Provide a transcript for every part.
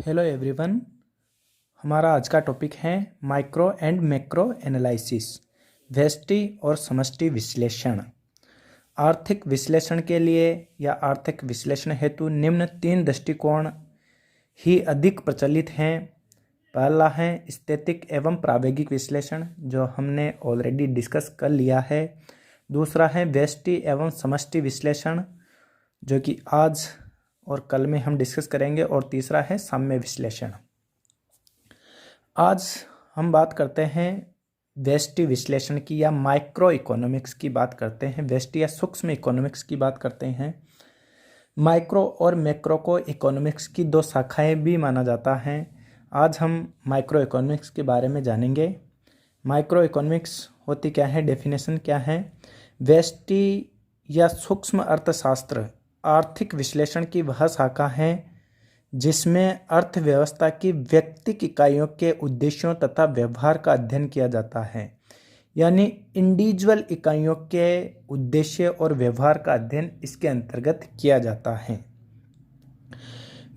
Hello everyone. हमारा आज का टॉपिक है माइक्रो एंड मैक्रो एनालिसिस, व्यष्टि और समष्टि विश्लेषण। आर्थिक विश्लेषण के लिए या आर्थिक विश्लेषण हेतु निम्न 3 दृष्टिकोण ही अधिक प्रचलित हैं। पहला है स्थैतिक एवं प्रावेगिक विश्लेषण, जो हमने ऑलरेडी डिस्कस कर लिया है। दूसरा है व्यष्टि एवं समष्टि विश्लेषण, जो कि आज और कल में हम डिस्कस करेंगे। और तीसरा है साम्य विश्लेषण। आज हम बात करते हैं व्यष्टि विश्लेषण की या माइक्रो इकोनॉमिक्स की बात करते हैं। व्यष्टि या सूक्ष्म इकोनॉमिक्स की बात करते हैं। माइक्रो और मैक्रो को इकोनॉमिक्स की 2 शाखाएं भी माना जाता है। आज हम माइक्रो इकोनॉमिक्स के बारे में जानेंगे। माइक्रो इकोनॉमिक्स होती क्या है, डेफिनेशन क्या है। व्यष्टि या सूक्ष्म अर्थशास्त्र आर्थिक विश्लेषण की वह शाखा है जिसमें अर्थव्यवस्था की व्यक्तिक इकाइयों के उद्देश्यों तथा व्यवहार का अध्ययन किया जाता है। यानी इंडिविजुअल इकाइयों के उद्देश्य और व्यवहार का अध्ययन इसके अंतर्गत किया जाता है।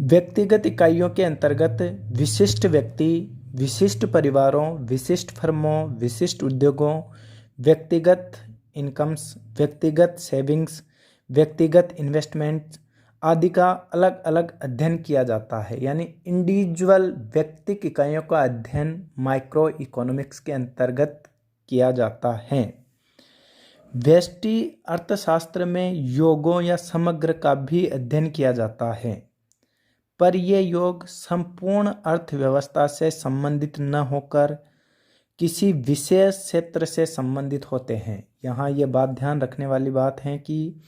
व्यक्तिगत इकाइयों के अंतर्गत विशिष्ट व्यक्ति, विशिष्ट परिवारों, विशिष्ट फर्मों, विशिष्ट उद्योगों, व्यक्तिगत इनकम्स, व्यक्तिगत सेविंग्स, व्यक्तिगत इन्वेस्टमेंट आदि का अलग अलग अध्ययन किया जाता है। यानी इंडिविजुअल व्यक्तिक इकाइयों का अध्ययन माइक्रो इकोनॉमिक्स के अंतर्गत किया जाता है। व्यष्टि अर्थशास्त्र में योगों या समग्र का भी अध्ययन किया जाता है, पर ये योग संपूर्ण अर्थव्यवस्था से संबंधित न होकर किसी विशेष क्षेत्र से संबंधित होते हैं। यहाँ ये बात ध्यान रखने वाली बात है कि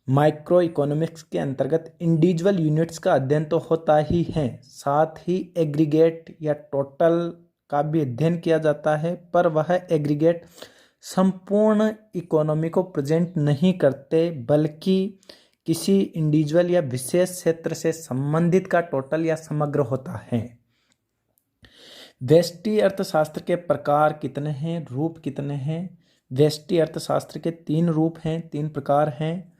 माइक्रो इकोनॉमिक्स के अंतर्गत इंडिविजुअल यूनिट्स का अध्ययन तो होता ही है, साथ ही एग्रीगेट या टोटल का भी अध्ययन किया जाता है, पर वह एग्रीगेट संपूर्ण इकोनॉमी को प्रेजेंट नहीं करते, बल्कि किसी इंडिविजुअल या विशेष क्षेत्र से संबंधित का टोटल या समग्र होता है। व्यष्टि अर्थशास्त्र के प्रकार कितने हैं, रूप कितने हैं। व्यष्टि अर्थशास्त्र के 3 रूप हैं, 3 प्रकार हैं।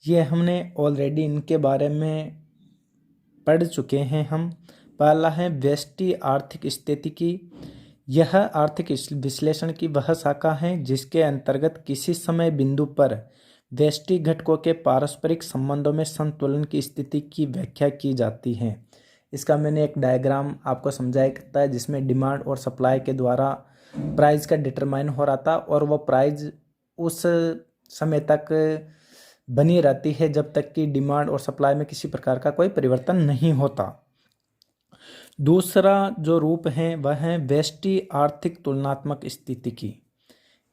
ये हमने ऑलरेडी इनके बारे में पढ़ चुके हैं हम। पहला है व्यष्टि आर्थिक स्थितिकी। यह आर्थिक विश्लेषण की वह शाखा है जिसके अंतर्गत किसी समय बिंदु पर व्यष्टि घटकों के पारस्परिक संबंधों में संतुलन की स्थिति की व्याख्या की जाती है। इसका मैंने एक डायग्राम आपको समझाया करता है, जिसमें डिमांड और सप्लाई के द्वारा प्राइस का डिटरमाइन हो रहा था, और वो प्राइस उस समय तक बनी रहती है जब तक कि डिमांड और सप्लाई में किसी प्रकार का कोई परिवर्तन नहीं होता। दूसरा जो रूप है वह है व्यष्टि आर्थिक तुलनात्मक स्थिति की।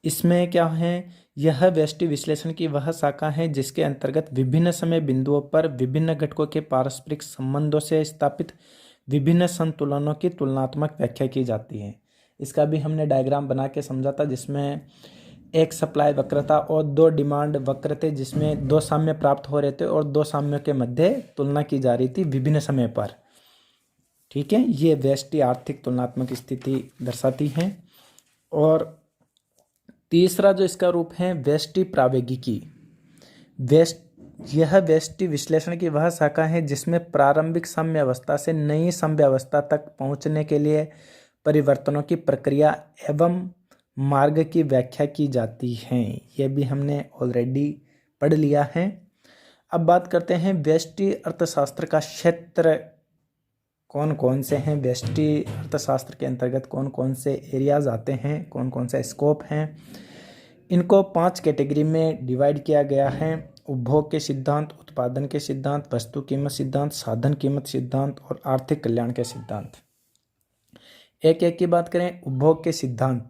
इसमें क्या है, यह व्यष्टि विश्लेषण की वह शाखा है जिसके अंतर्गत विभिन्न समय बिंदुओं पर विभिन्न घटकों के पारस्परिक संबंधों से स्थापित विभिन्न संतुलनों की तुलनात्मक व्याख्या की जाती है। इसका भी हमने डायग्राम बना के समझा था, जिसमें एक सप्लाई वक्र था और 2 डिमांड वक्र थे, जिसमें 2 साम्य प्राप्त हो रहे थे और 2 साम्यों के मध्य तुलना की जा रही थी विभिन्न समय पर। ठीक है, ये व्यष्टि आर्थिक तुलनात्मक स्थिति दर्शाती है। और तीसरा जो इसका रूप है व्यष्टि प्रावेगिकी। यह व्यष्टि विश्लेषण की वह शाखा है जिसमें प्रारंभिक साम्य अवस्था से नई साम्य अवस्था तक पहुंचने के लिए परिवर्तनों की प्रक्रिया एवं मार्ग की व्याख्या की जाती है। यह भी हमने ऑलरेडी पढ़ लिया है। अब बात करते हैं व्यष्टि अर्थशास्त्र का क्षेत्र कौन कौन से हैं। व्यष्टि अर्थशास्त्र के अंतर्गत कौन कौन से एरियाज आते हैं, कौन कौन से स्कोप हैं। इनको 5 कैटेगरी में डिवाइड किया गया है। उपभोग के सिद्धांत, उत्पादन के सिद्धांत, वस्तु कीमत सिद्धांत, साधन कीमत सिद्धांत और आर्थिक कल्याण के सिद्धांत। एक एक की बात करें। उपभोग के सिद्धांत,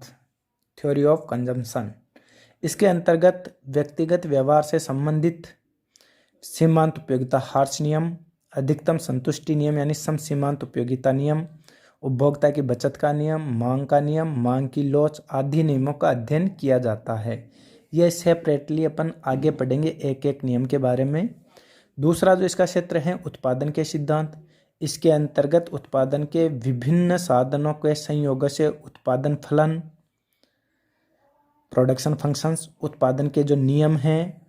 थ्योरी ऑफ कंजम्पशन। इसके अंतर्गत व्यक्तिगत व्यवहार से संबंधित सीमांत उपयोगिता हार्स नियम, अधिकतम संतुष्टि नियम यानी सम सीमांत उपयोगिता नियम, उपभोक्ता की बचत का नियम, मांग का नियम, मांग की लोच आदि नियमों का अध्ययन किया जाता है। यह सेपरेटली अपन आगे पढ़ेंगे एक एक नियम के बारे में। दूसरा जो इसका क्षेत्र है उत्पादन के सिद्धांत। इसके अंतर्गत उत्पादन के विभिन्न साधनों के संयोग से उत्पादन फलन, प्रोडक्शन फंक्शंस, उत्पादन के जो नियम हैं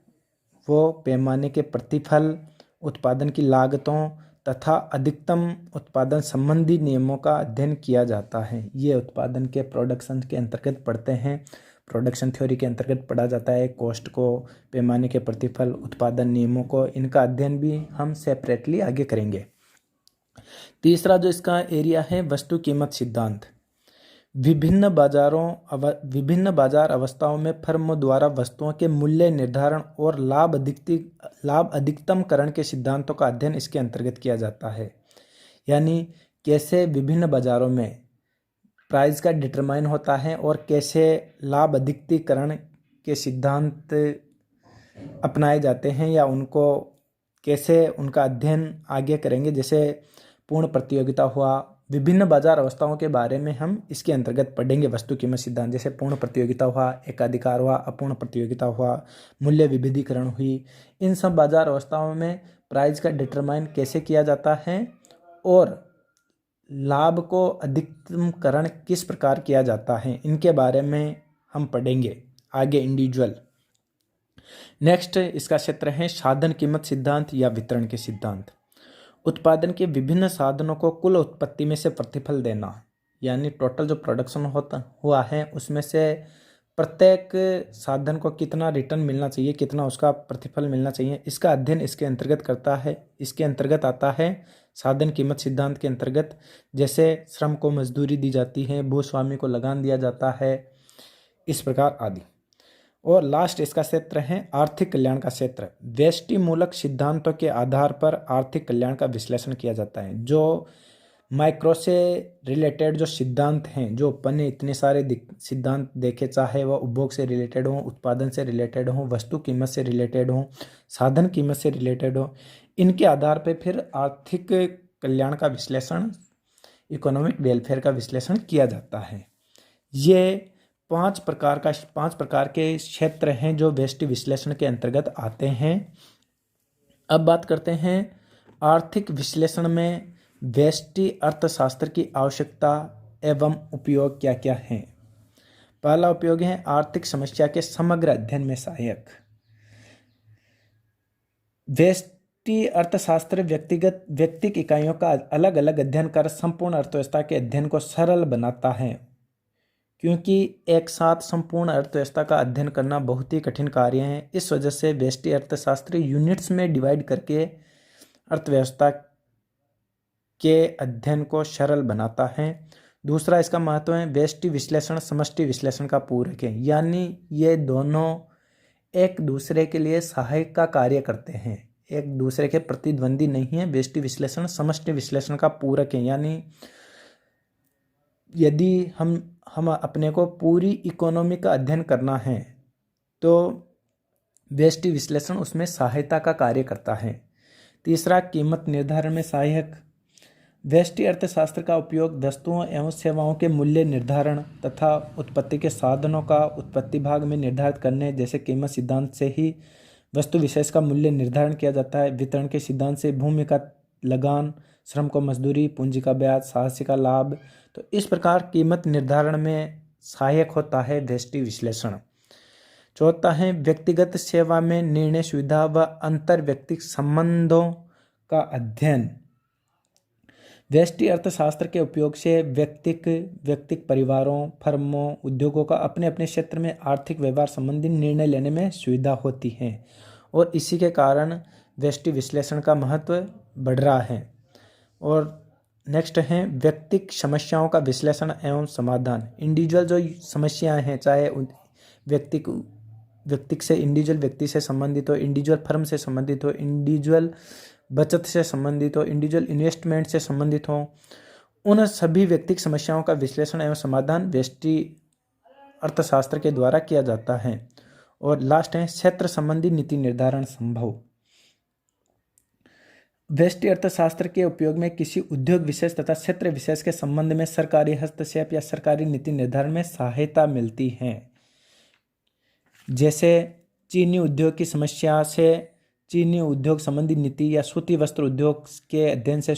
वो पैमाने के प्रतिफल, उत्पादन की लागतों तथा अधिकतम उत्पादन संबंधी नियमों का अध्ययन किया जाता है। ये उत्पादन के प्रोडक्शन के अंतर्गत पढ़ते हैं, प्रोडक्शन थ्योरी के अंतर्गत पढ़ा जाता है। कॉस्ट को, पैमाने के प्रतिफल, उत्पादन नियमों को, इनका अध्ययन भी हम सेपरेटली आगे करेंगे। तीसरा जो इसका एरिया है, वस्तु कीमत सिद्धांत। विभिन्न बाजार अवस्थाओं में फर्मों द्वारा वस्तुओं के मूल्य निर्धारण और लाभ अधिकतमकरण के सिद्धांतों का अध्ययन इसके अंतर्गत किया जाता है। यानी कैसे विभिन्न बाजारों में प्राइस का डिटरमाइन होता है और कैसे लाभ अधिकतमकरण के सिद्धांत अपनाए जाते हैं, या उनको कैसे उनका अध्ययन आगे करेंगे। जैसे पूर्ण प्रतियोगिता हुआ, विभिन्न बाजार अवस्थाओं के बारे में हम इसके अंतर्गत पढ़ेंगे वस्तु कीमत सिद्धांत। जैसे पूर्ण प्रतियोगिता हुआ, एकाधिकार हुआ, अपूर्ण प्रतियोगिता हुआ, मूल्य विभेदीकरण हुई। इन सब बाजार अवस्थाओं में प्राइस का डिटरमाइन कैसे किया जाता है और लाभ को अधिकतमकरण किस प्रकार किया जाता है, इनके बारे में हम पढ़ेंगे आगे इंडिविजुअल। नेक्स्ट इसका क्षेत्र है साधन कीमत सिद्धांत या वितरण के सिद्धांत। उत्पादन के विभिन्न साधनों को कुल उत्पत्ति में से प्रतिफल देना, यानी टोटल जो प्रोडक्शन हुआ है उसमें से प्रत्येक साधन को कितना रिटर्न मिलना चाहिए, कितना उसका प्रतिफल मिलना चाहिए, इसका अध्ययन इसके अंतर्गत करता है। इसके अंतर्गत आता है साधन कीमत सिद्धांत के अंतर्गत। जैसे श्रम को मजदूरी दी जाती है, भूस्वामी को लगान दिया जाता है, इस प्रकार आदि। और लास्ट इसका क्षेत्र है आर्थिक कल्याण का क्षेत्र। व्यष्टि मूलक सिद्धांतों के आधार पर आर्थिक कल्याण का विश्लेषण किया जाता है। जो माइक्रो से रिलेटेड जो सिद्धांत हैं, जो अपन ने इतने सारे सिद्धांत देखे, चाहे वह उपभोग से रिलेटेड हो, उत्पादन से रिलेटेड हो, वस्तु कीमत से रिलेटेड हो, साधन कीमत से रिलेटेड हो, इनके आधार पर फिर आर्थिक कल्याण का विश्लेषण, इकोनॉमिक वेलफेयर का विश्लेषण किया जाता है। ये पांच प्रकार के क्षेत्र हैं जो व्यष्टि विश्लेषण के अंतर्गत आते हैं। अब बात करते हैं आर्थिक विश्लेषण में व्यष्टि अर्थशास्त्र की आवश्यकता एवं उपयोग क्या क्या है। पहला उपयोग है आर्थिक समस्या के समग्र अध्ययन में सहायक। व्यष्टि अर्थशास्त्र व्यक्तिगत इकाइयों का अलग अलग अध्ययन कर संपूर्ण अर्थव्यवस्था के अध्ययन को सरल बनाता है, क्योंकि एक साथ संपूर्ण अर्थव्यवस्था का अध्ययन करना बहुत ही कठिन कार्य है। इस वजह से व्यष्टि अर्थशास्त्र यूनिट्स में डिवाइड करके अर्थव्यवस्था के अध्ययन को सरल बनाता है। दूसरा इसका महत्व है व्यष्टि विश्लेषण समष्टि विश्लेषण का पूरक है, यानी ये दोनों एक दूसरे के लिए सहायक का कार्य करते हैं, एक दूसरे के प्रतिद्वंदी नहीं है। व्यष्टि विश्लेषण समष्टि विश्लेषण का पूरक है, यानी यदि हम अपने को पूरी इकोनॉमी का अध्ययन करना है तो व्यष्टि विश्लेषण उसमें सहायता का कार्य करता है। तीसरा कीमत निर्धारण में सहायक। व्यष्टि अर्थशास्त्र का उपयोग वस्तुओं एवं सेवाओं के मूल्य निर्धारण तथा उत्पत्ति के साधनों का उत्पत्ति भाग में निर्धारित करने जैसे कीमत सिद्धांत से ही वस्तु विशेष का मूल्य निर्धारण किया जाता है। वितरण के सिद्धांत से भूमि का लगान, श्रम को मजदूरी, पूंजी का ब्याज, साहसी का लाभ। तो इस प्रकार कीमत निर्धारण में सहायक होता है व्यष्टि विश्लेषण। चौथा है व्यक्तिगत सेवा में निर्णय सुविधा व अंतर व्यक्तिगत संबंधों का अध्ययन। व्यष्टि अर्थशास्त्र के उपयोग से व्यक्तिक परिवारों, फर्मों, उद्योगों का अपने अपने क्षेत्र में आर्थिक व्यवहार संबंधी निर्णय लेने में सुविधा होती है और इसी के कारण व्यष्टि विश्लेषण का महत्व बढ़ रहा है। और नेक्स्ट है व्यक्तिक समस्याओं का विश्लेषण एवं समाधान। इंडिविजुअल जो समस्याएं हैं, चाहे व्यक्तिक से इंडिविजुअल व्यक्ति से संबंधित हो, इंडिविजुअल फर्म से संबंधित हो, इंडिविजुअल बचत से संबंधित हो, इंडिविजुअल इन्वेस्टमेंट से संबंधित हो, उन सभी व्यक्तिक समस्याओं का विश्लेषण एवं समाधान व्यष्टि अर्थशास्त्र के द्वारा किया जाता है। और लास्ट है क्षेत्र संबंधी नीति निर्धारण संभव। व्यष्टि अर्थशास्त्र के उपयोग में किसी उद्योग विशेष तथा क्षेत्र विशेष के संबंध में सरकारी हस्तक्षेप या सरकारी नीति निर्धारण में सहायता मिलती है। जैसे चीनी उद्योग की समस्या से चीनी उद्योग संबंधी नीति या सूती वस्त्र उद्योग के अध्ययन से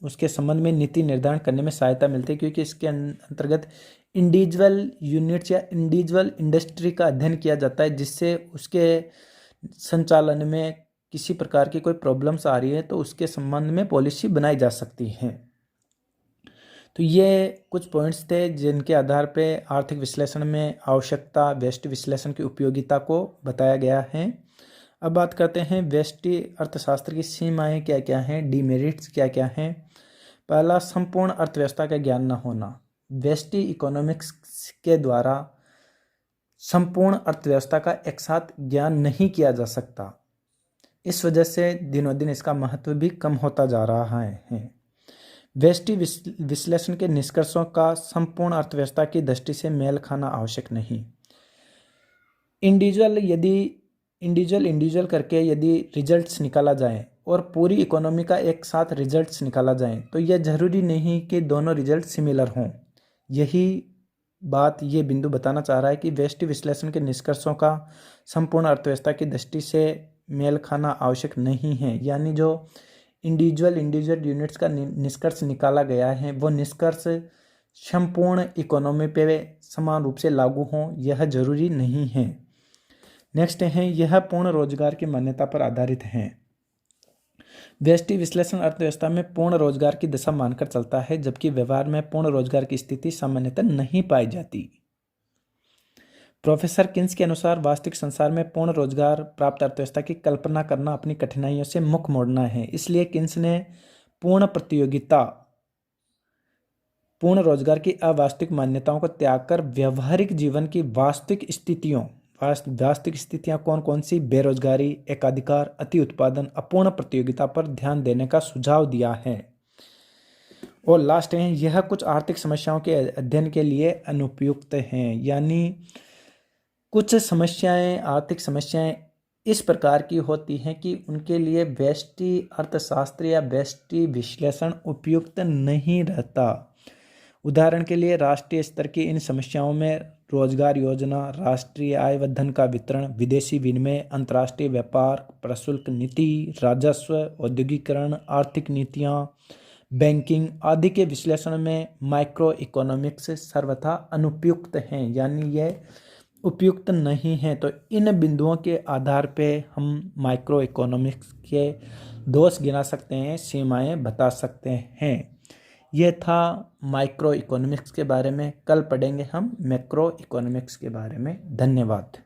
उसके संबंध में नीति निर्धारण करने में सहायता मिलती है, क्योंकि इसके अंतर्गत इंडिविजुअल यूनिट्स या इंडिविजुअल इंडस्ट्री का अध्ययन किया जाता है, जिससे उसके संचालन में किसी प्रकार की कोई प्रॉब्लम्स आ रही है तो उसके संबंध में पॉलिसी बनाई जा सकती है। तो ये कुछ पॉइंट्स थे जिनके आधार पे आर्थिक विश्लेषण में आवश्यकता, व्यष्टि विश्लेषण की उपयोगिता को बताया गया है। अब बात करते हैं व्यष्टि अर्थशास्त्र की सीमाएं क्या क्या हैं, डीमेरिट्स क्या क्या हैं। पहला, संपूर्ण अर्थव्यवस्था का ज्ञान न होना। व्यष्टि इकोनॉमिक्स के द्वारा संपूर्ण अर्थव्यवस्था का एक साथ ज्ञान नहीं किया जा सकता। इस वजह से दिनों दिन इसका महत्व भी कम होता जा रहा है। व्यष्टि विश्लेषण के निष्कर्षों का संपूर्ण अर्थव्यवस्था की दृष्टि से मेल खाना आवश्यक नहीं। इंडिविजुअल करके यदि रिजल्ट्स निकाला जाए और पूरी इकोनॉमी का एक साथ रिजल्ट्स निकाला जाए तो यह जरूरी नहीं कि दोनों रिजल्ट सिमिलर हों। यही बात ये बिंदु बताना चाह रहा है कि व्यष्टि विश्लेषण के निष्कर्षों का संपूर्ण अर्थव्यवस्था की दृष्टि से मेल खाना आवश्यक नहीं है। यानी जो इंडिविजुअल यूनिट्स का निष्कर्ष निकाला गया है वो निष्कर्ष संपूर्ण इकोनॉमी पे समान रूप से लागू हों, यह जरूरी नहीं है। नेक्स्ट है, यह पूर्ण रोजगार की मान्यता पर आधारित है। व्यष्टि विश्लेषण अर्थव्यवस्था में पूर्ण रोजगार की दशा मानकर चलता है, जबकि व्यवहार में पूर्ण रोजगार की स्थिति सामान्यतः नहीं पाई जाती। प्रोफेसर किन्स के अनुसार वास्तविक संसार में पूर्ण रोजगार प्राप्त अर्थव्यवस्था की कल्पना करना अपनी कठिनाइयों से मुख मोड़ना है। इसलिए किन्स ने पूर्ण रोजगार की अवास्तविक मान्यताओं को त्याग कर व्यवहारिक जीवन की वास्तविक स्थितियां कौन कौन सी, बेरोजगारी, एकाधिकार, अति उत्पादन, अपूर्ण प्रतियोगिता पर ध्यान देने का सुझाव दिया है। और लास्ट है, यह कुछ आर्थिक समस्याओं के अध्ययन के लिए अनुपयुक्त हैं। यानी कुछ समस्याएं, आर्थिक समस्याएं इस प्रकार की होती हैं कि उनके लिए व्यष्टि अर्थशास्त्र या व्यष्टि विश्लेषण उपयुक्त नहीं रहता। उदाहरण के लिए राष्ट्रीय स्तर की इन समस्याओं में रोजगार योजना, राष्ट्रीय आय व धन का वितरण, विदेशी विनिमय, अंतर्राष्ट्रीय व्यापार, प्रशुल्क नीति, राजस्व, औद्योगिकरण, आर्थिक नीतियाँ, बैंकिंग आदि के विश्लेषण में माइक्रो इकोनॉमिक्स सर्वथा अनुपयुक्त हैं। यानी यह उपयुक्त नहीं है। तो इन बिंदुओं के आधार पे हम माइक्रो इकोनॉमिक्स के दोष गिना सकते हैं, सीमाएं बता सकते हैं। यह था माइक्रो इकोनॉमिक्स के बारे में। कल पढ़ेंगे हम मैक्रो इकोनॉमिक्स के बारे में। धन्यवाद।